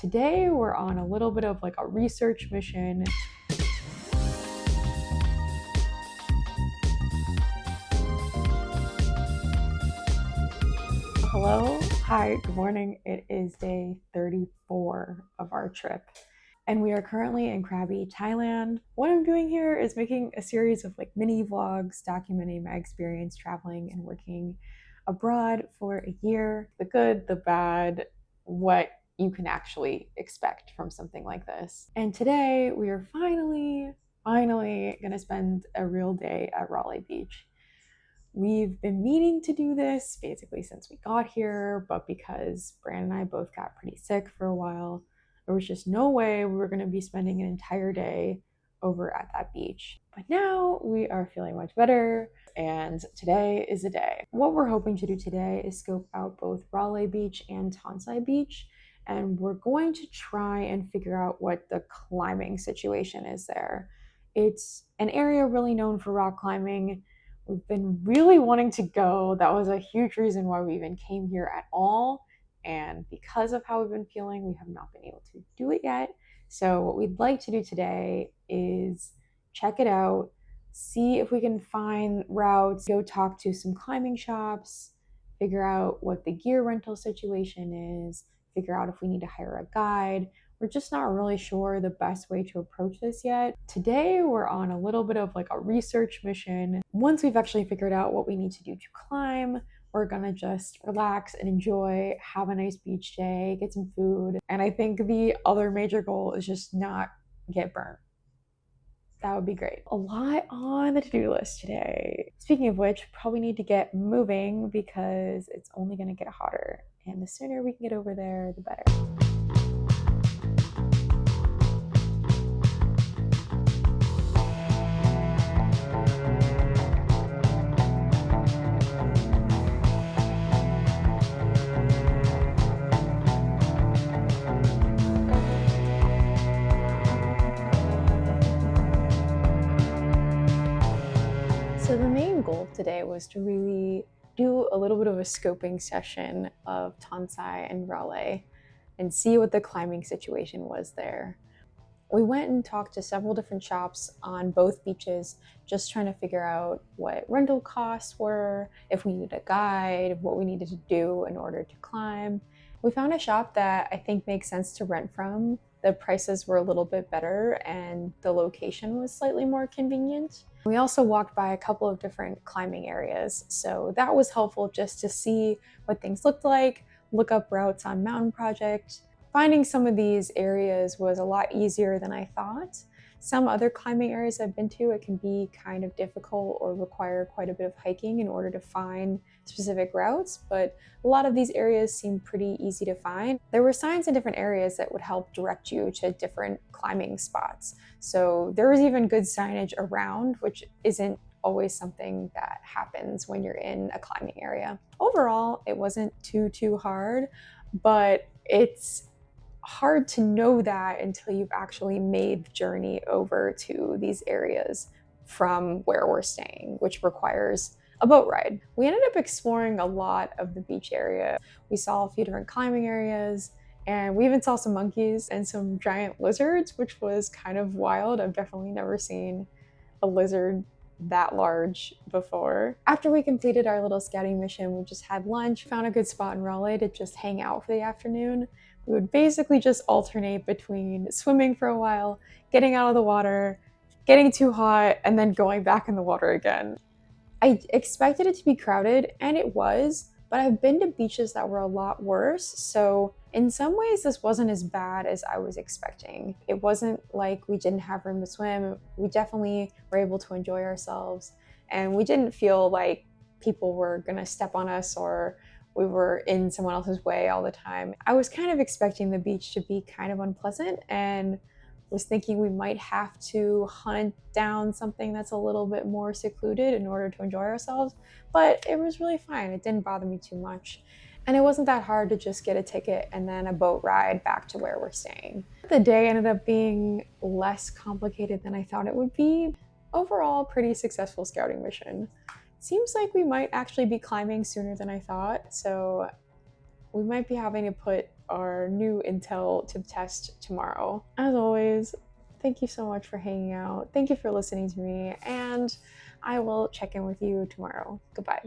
today we're on a little bit of like a research mission. Hello, hi, good morning. It is day 34 of our trip, and we are currently in Krabi, Thailand. What I'm doing here is making a series of like mini vlogs documenting my experience traveling and working abroad for a year. The good, the bad, what you can actually expect from something like this. And today we are finally gonna spend a real day at Railay Beach. We've been meaning to do this basically since we got here, but because Brandon and I both got pretty sick for a while, there was just no way we were going to be spending an entire day over at that beach. But now we are feeling much better, and today is the day. What we're hoping to do today is scope out both Railay Beach and Tonsai Beach, and we're going to try and figure out what the climbing situation is there. It's an area really known for rock climbing. We've been really wanting to go. That was a huge reason why we even came here at all. And because of how we've been feeling, we have not been able to do it yet. So what we'd like to do today is check it out, see if we can find routes, go talk to some climbing shops, figure out what the gear rental situation is, figure out if we need to hire a guide. We're just not really sure the best way to approach this yet. Today, we're on a little bit of like a research mission. Once we've actually figured out what we need to do to climb, we're gonna just relax and enjoy, have a nice beach day, get some food. And I think the other major goal is just not get burnt. That would be great. A lot on the to-do list today. Speaking of which, probably need to get moving because it's only gonna get hotter. And the sooner we can get over there, the better. So the main goal today was to really do a little bit of a scoping session of Tonsai and Railay and see what the climbing situation was there. We went and talked to several different shops on both beaches, just trying to figure out what rental costs were, if we needed a guide, what we needed to do in order to climb. We found a shop that I think makes sense to rent from. The prices were a little bit better and the location was slightly more convenient. We also walked by a couple of different climbing areas, so that was helpful just to see what things looked like, look up routes on Mountain Project. Finding some of these areas was a lot easier than I thought. Some other climbing areas I've been to, it can be kind of difficult or require quite a bit of hiking in order to find specific routes, but a lot of these areas seem pretty easy to find. There were signs in different areas that would help direct you to different climbing spots. So there was even good signage around, which isn't always something that happens when you're in a climbing area. Overall, it wasn't too hard, but it's hard to know that until you've actually made the journey over to these areas from where we're staying, which requires a boat ride. We ended up exploring a lot of the beach area. We saw a few different climbing areas, and we even saw some monkeys and some giant lizards, which was kind of wild. I've definitely never seen a lizard that large before. After we completed our little scouting mission, we just had lunch, found a good spot in Railay to just hang out for the afternoon. We would basically just alternate between swimming for a while, getting out of the water, getting too hot, and then going back in the water again. I expected it to be crowded, and it was, but I've been to beaches that were a lot worse, so in some ways this wasn't as bad as I was expecting. It wasn't like we didn't have room to swim. We definitely were able to enjoy ourselves, and we didn't feel like people were gonna step on us or we were in someone else's way all the time. I was kind of expecting the beach to be kind of unpleasant and was thinking we might have to hunt down something that's a little bit more secluded in order to enjoy ourselves, but it was really fine. It didn't bother me too much. And it wasn't that hard to just get a ticket and then a boat ride back to where we're staying. The day ended up being less complicated than I thought it would be. Overall, pretty successful scouting mission. Seems like we might actually be climbing sooner than I thought, so we might be having to put our new intel to test tomorrow. As always, thank you so much for hanging out. Thank you for listening to me, and I will check in with you tomorrow. Goodbye.